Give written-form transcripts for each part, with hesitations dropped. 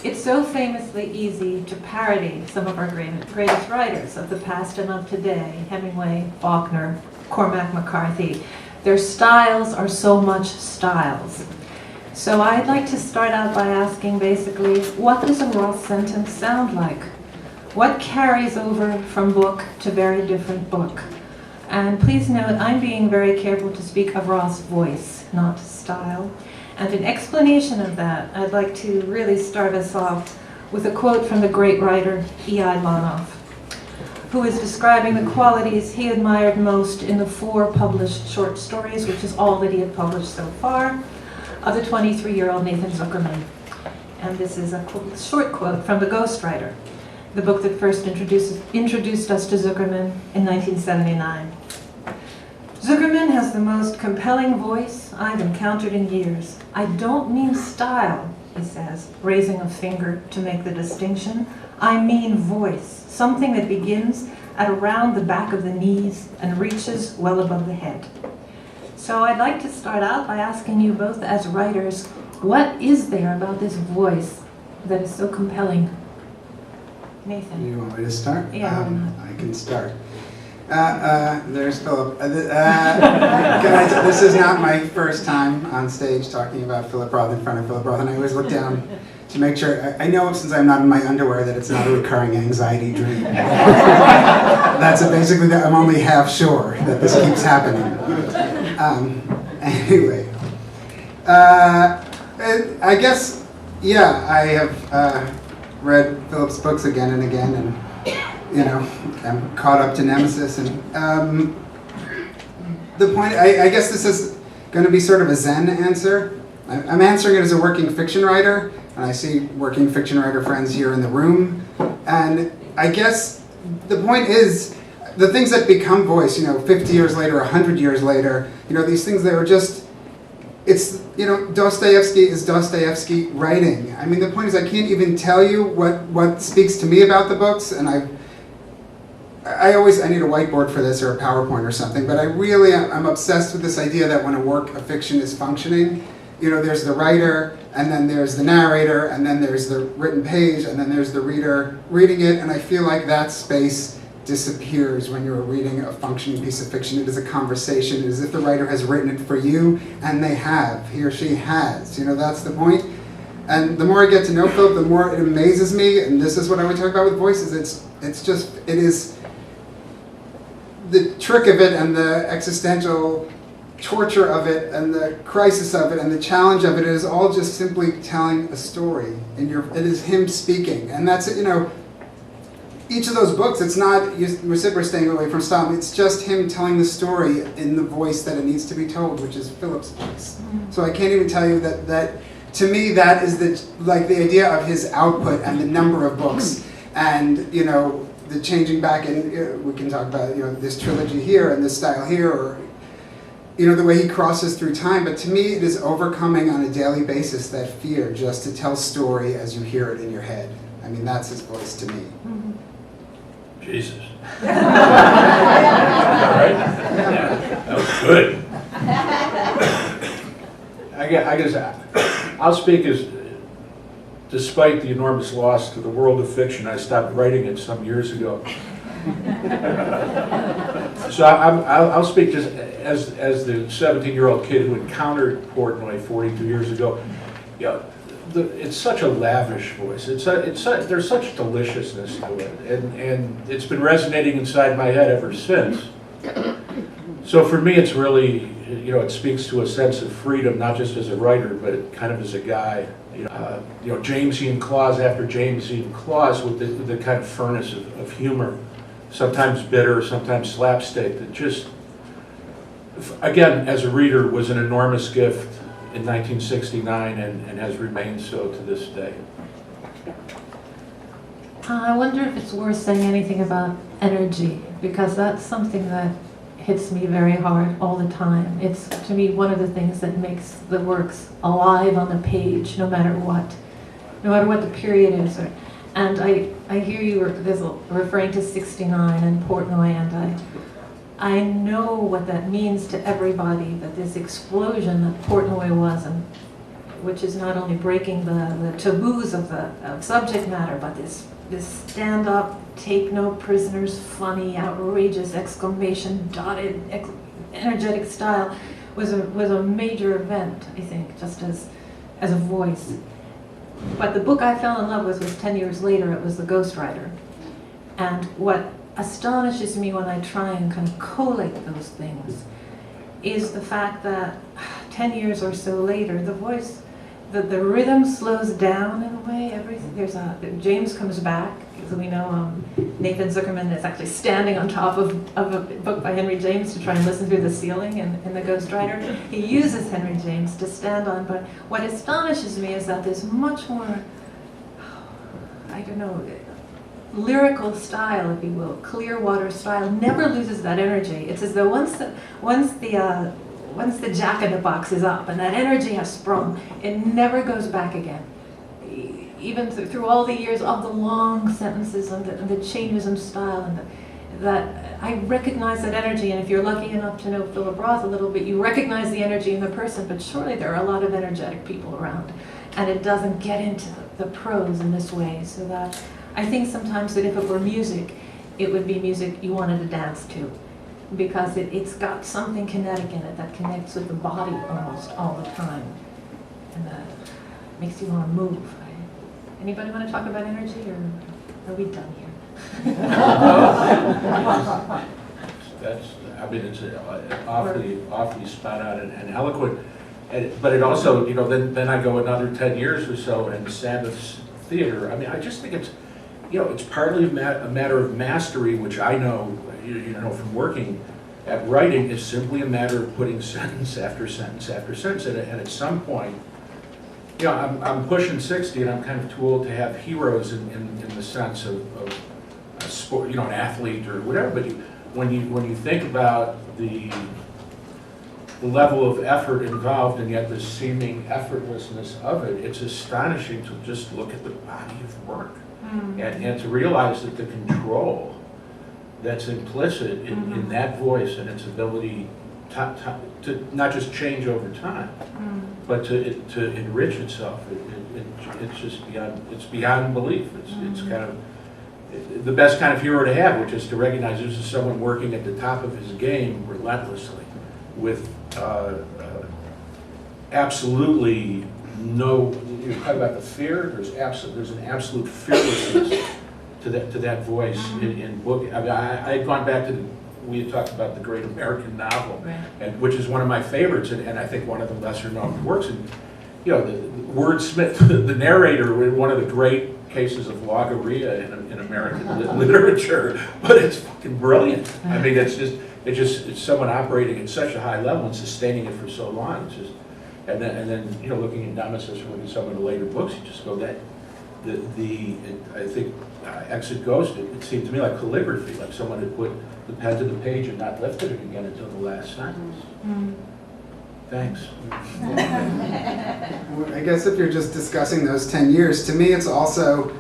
It's so famously easy to parody some of our greatest writers of the past and of today, Hemingway, Faulkner, Cormac McCarthy. Their styles are so much styles. So I'd like to start out by asking basically, what does a Roth sentence sound like? What carries over from book to very different book? And please note, I'm being very careful to speak of Roth's voice, not style. And in explanation of that, I'd like to really start us off with a quote from the great writer E.I. Lonoff, who is describing the qualities he admired most in the 4 published short stories, which is all that he had published so far, of the 23-year-old Nathan Zuckerman. And this is a short quote from The Ghostwriter, the book that first introduced us to Zuckerman in 1979. Zuckerman has the most compelling voice I've encountered in years. I don't mean style, he says, raising a finger to make the distinction. I mean voice, something that begins at around the back of the knees and reaches well above the head. So I'd like to start out by asking you both as writers, what is there about this voice that is so compelling? Nathan. You want me to start? Yeah, why not? I can start. There's Philip. This is not my first time on stage talking about Philip Roth in front of Philip Roth, and I always look down to make sure. I know since I'm not in my underwear that it's not a recurring anxiety dream. That's basically that I'm only half sure that this keeps happening. Anyway, I guess, yeah, I have read Philip's books again and again, and I'm caught up to Nemesis, and the point, I guess this is going to be sort of a Zen answer. I'm answering it as a working fiction writer, and I see working fiction writer friends here in the room, and I guess the point is, the things that become voice, 50 years later, 100 years later, these things that are just, it's, Dostoevsky is Dostoevsky writing. I mean, the point is I can't even tell you what speaks to me about the books, and I need a whiteboard for this or a PowerPoint or something, but I'm obsessed with this idea that when a work of fiction is functioning, there's the writer, and then there's the narrator, and then there's the written page, and then there's the reader reading it, and I feel like that space disappears when you're reading a functioning piece of fiction. It is a conversation. It is as if the writer has written it for you, and they have. He or she has. That's the point. And the more I get to know Philip, the more it amazes me, and this is what I would talk about with voices. It is the trick of it, and the existential torture of it, and the crisis of it, and the challenge of it is all just simply telling a story. It is him speaking, and that's it. Each of those books, it's not, we're staying away from style, it's just him telling the story in the voice that it needs to be told, which is Philip's voice. So I can't even tell you that to me, that is the idea of his output and the number of books, and, the changing back, and we can talk about, this trilogy here, and this style here, or, the way he crosses through time, but to me, it is overcoming on a daily basis that fear just to tell story as you hear it in your head. I mean, that's his voice to me. Jesus. All right? That was good. I guess I'll speak as, despite the enormous loss to the world of fiction, I stopped writing it some years ago. So I'll speak just as the 17-year-old kid who encountered Portnoy 42 years ago. It's such a lavish voice. There's such deliciousness to it, and it's been resonating inside my head ever since. So for me, it's really, it speaks to a sense of freedom, not just as a writer, but kind of as a guy. Jamesian clause after Jamesian clause with the kind of furnace of humor, sometimes bitter, sometimes slapstick. That just, again, as a reader, was an enormous gift in 1969 and has remained so to this day. I wonder if it's worth saying anything about energy, because that's something that hits me very hard all the time. It's, to me, one of the things that makes the works alive on the page, no matter what the period is. And I hear you referring to 69 and Portnoy, and I know what that means to everybody, that this explosion that Portnoy which is not only breaking the taboos of subject matter, but this stand-up, take no prisoners, funny, outrageous, exclamation, dotted, energetic style was a major event, I think, just as a voice. But the book I fell in love with was 10 years later. It was The Ghostwriter. And what astonishes me when I try and kind of collate those things is the fact that 10 years or so later, the voice, the rhythm slows down in a way. Everything, James comes back, as we know. Nathan Zuckerman is actually standing on top of a book by Henry James to try and listen through the ceiling in The Ghostwriter. He uses Henry James to stand on, but what astonishes me is that there's much more, I don't know, lyrical style, if you will, Clearwater style, never loses that energy. It's as though once the jack-in-the-box is up and that energy has sprung, it never goes back again. Even through all the years of the long sentences and the changes in style, and that I recognize that energy. And if you're lucky enough to know Philip Roth a little bit, you recognize the energy in the person, but surely there are a lot of energetic people around, and it doesn't get into the prose in this way. So that I think sometimes that if it were music, it would be music you wanted to dance to, because it's got something kinetic in it that connects with the body almost all the time, and that makes you want to move. Anybody want to talk about energy, or are we done here? It's awfully spot on and eloquent. But it also, then I go another 10 years or so in Sabbath's theater. I mean, I just think it's partly a matter of mastery, which I know, from working at writing, is simply a matter of putting sentence after sentence after sentence. And at some point, I'm pushing 60, and I'm kind of too old to have heroes in the sense of a sport, an athlete or whatever. But when you think about the level of effort involved, and yet the seeming effortlessness of it, it's astonishing to just look at the body of work and to realize that the control that's implicit in that voice and its ability to not just change over time, but to enrich itself. It's just beyond belief. It's kind of the best kind of hero to have, which is to recognize this is someone working at the top of his game relentlessly, with absolutely no. You talk about the fear. There's an absolute fearlessness to that voice in book. I mean, I had gone back to we had talked about the great American novel, right, and which is one of my favorites, and I think one of the lesser known works. And the wordsmith, the narrator, in one of the great cases of logorrhea in American literature, but it's fucking brilliant. I mean, it's someone operating at such a high level and sustaining it for so long. It's just, and then looking at Nemesis or looking at some of the later books, you just go that I think Exit Ghost. It seemed to me like calligraphy, like someone had put the pen to the page and not lifted it again until the last sentence. Thanks. I guess if you're just discussing those 10 years, to me it's also,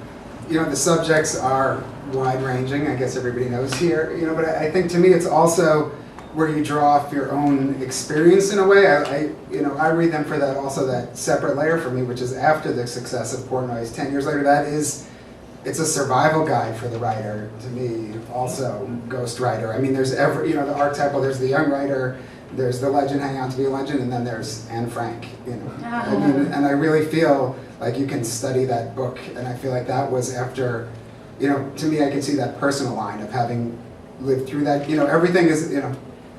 the subjects are wide-ranging, I guess everybody knows here, but I think to me it's also where you draw off your own experience in a way. I read them for that separate layer for me, which is after the success of Portnoy's 10 years later. It's a survival guide for the writer, to me, also, Ghostwriter. I mean, there's the archetypal, there's the young writer, there's the legend hanging out to be a legend, and then there's Anne Frank, I mean, and I really feel like you can study that book, and I feel like that was after, to me, I can see that personal line of having lived through that. Everything is,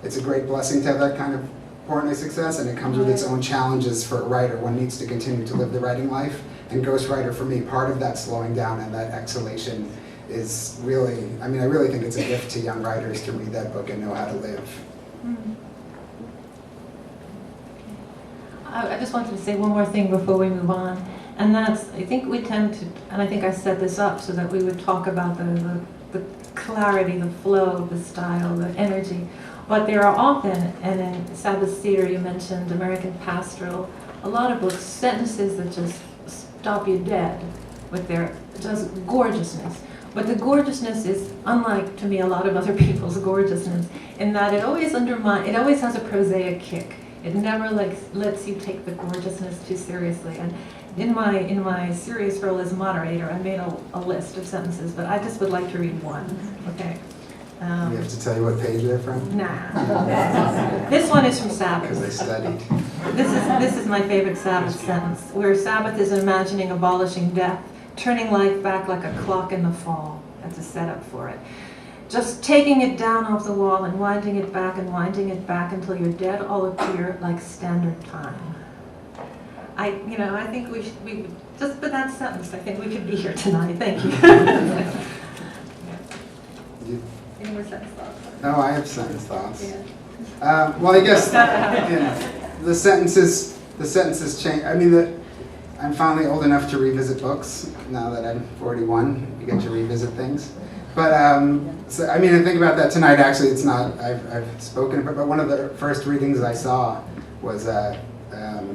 it's a great blessing to have that kind of Portnoy success, and it comes with its own challenges for a writer. One needs to continue to live the writing life. And Ghostwriter, for me, part of that slowing down and that exhalation is really, I really think it's a gift to young writers to read that book and know how to live. I just wanted to say one more thing before we move on, and that's, I think we tend to, and I think I set this up so that we would talk about the clarity, the flow, the style, the energy, but there are often, and in Sabbath Theater you mentioned American Pastoral, a lot of books, sentences that just stop you dead with their just gorgeousness. But the gorgeousness is unlike, to me, a lot of other people's gorgeousness, in that it always has a prosaic kick. It never lets you take the gorgeousness too seriously. And in my serious role as moderator, I made a list of sentences, but I just would like to read one. Okay. We have to tell you what page they're from? Nah. This one is from Sabbath. Because I studied. This is my favorite Sabbath sentence, where Sabbath is imagining abolishing death, turning life back like a clock in the fall. That's a setup for it. Just taking it down off the wall and winding it back until you're dead all appear like standard time. I think we just with that sentence, I think we could be here tonight. Thank you. Any more sentence thoughts? Oh, I have sentence thoughts. Yeah. Well, I guess the sentences change. I mean, I'm finally old enough to revisit books now that I'm 41. You get to revisit things. But so, I mean, I think about that tonight. Actually, it's not. I've spoken about. But one of the first readings I saw was I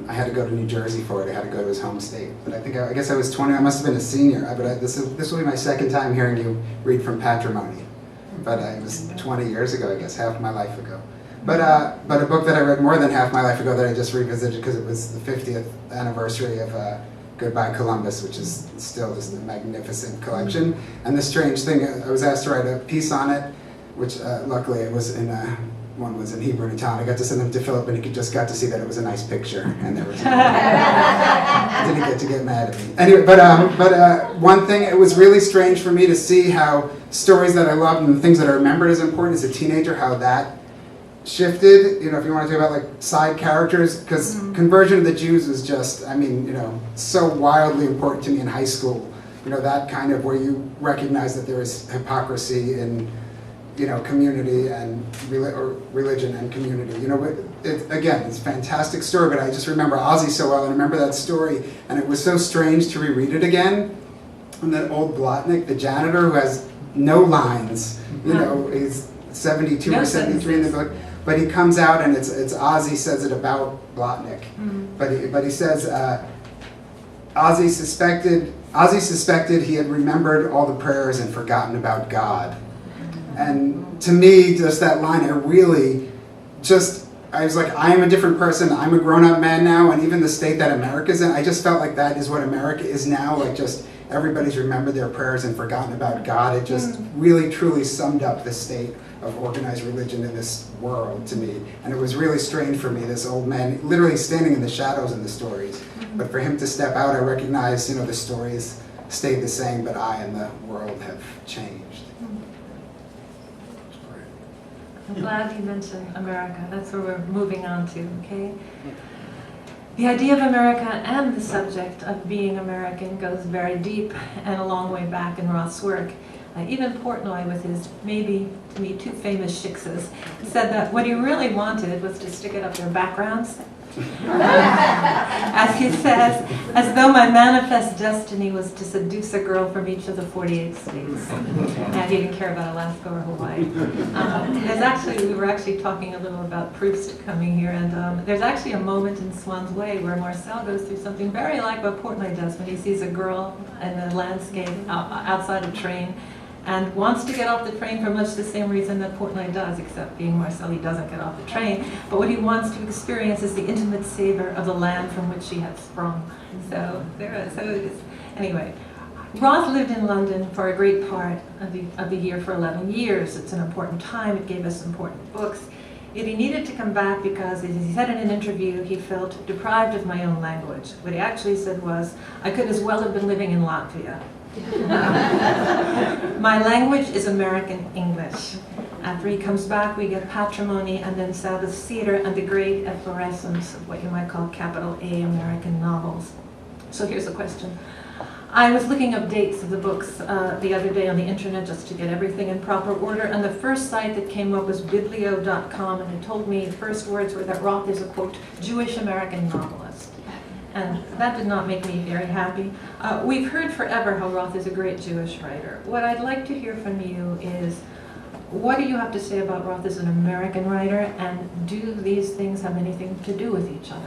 had to go to New Jersey for it. I had to go to his home state. But I guess I was 20. I must have been a senior. But this will be my second time hearing you read from Patrimony. But it was 20 years ago, I guess, half my life ago. But a book that I read more than half my life ago that I just revisited because it was the 50th anniversary of Goodbye Columbus, which is still just a magnificent collection. And the strange thing, I was asked to write a piece on it, which luckily it was one was in Hebrew and Italian. I got to send them to Philip, and he just got to see that it was a nice picture, and there was didn't get to get mad at me. Anyway, but one thing, it was really strange for me to see how stories that I loved and the things that I remembered as important as a teenager, how that shifted. If you want to talk about like side characters, because conversion of the Jews was just, I mean, so wildly important to me in high school. That kind of where you recognize that there is hypocrisy in community and religion and community. Again, it's a fantastic story, but I just remember Ozzy so well, and I remember that story, and it was so strange to reread it again. And that old Blotnick, the janitor who has no lines, he's 72 or 73 in the book, but he comes out and it's Ozzy says it about Blotnick, but he says Ozzy suspected he had remembered all the prayers and forgotten about God. And to me, just that line, I was like, I am a different person. I'm a grown-up man now, and even the state that America's in, I just felt like that is what America is now. Like, just everybody's remembered their prayers and forgotten about God. It just really, truly summed up the state of organized religion in this world to me. And it was really strange for me, this old man literally standing in the shadows in the stories. But for him to step out, I recognized, the stories stayed the same, but I and the world have changed. I'm glad you mentioned America. That's where we're moving on to, okay? The idea of America and the subject of being American goes very deep and a long way back in Roth's work. Even Portnoy, with his maybe, to me, two famous shiksas, said that what he really wanted was to stick it up their backgrounds. As he says, as though my manifest destiny was to seduce a girl from each of the 48 states. And he didn't care about Alaska or Hawaii. We were actually talking a little about Proust coming here, and there's actually a moment in Swan's Way where Marcel goes through something very like what Portnoy does when he sees a girl in a landscape outside a train, and wants to get off the train for much the same reason that Portnoy does, except being Marcel, he doesn't get off the train. But what he wants to experience is the intimate savor of the land from which she had sprung. So anyway, Roth lived in London for a great part of the year for 11 years. It's an important time. It gave us important books. Yet he needed to come back because, as he said in an interview, he felt deprived of my own language. What he actually said was, I could as well have been living in Latvia. My language is American English. After he comes back, we get Patrimony and then Sabbath Theater and the great efflorescence of what you might call capital A American novels. So here's the question. I was looking up dates of the books the other day on the internet just to get everything in proper order, and the first site that came up was biblio.com, and it told me the first words were that Roth is a, quote, Jewish American novelist. And that did not make me very happy. We've heard forever how Roth is a great Jewish writer. What I'd like to hear from you is, what do you have to say about Roth as an American writer, and do these things have anything to do with each other?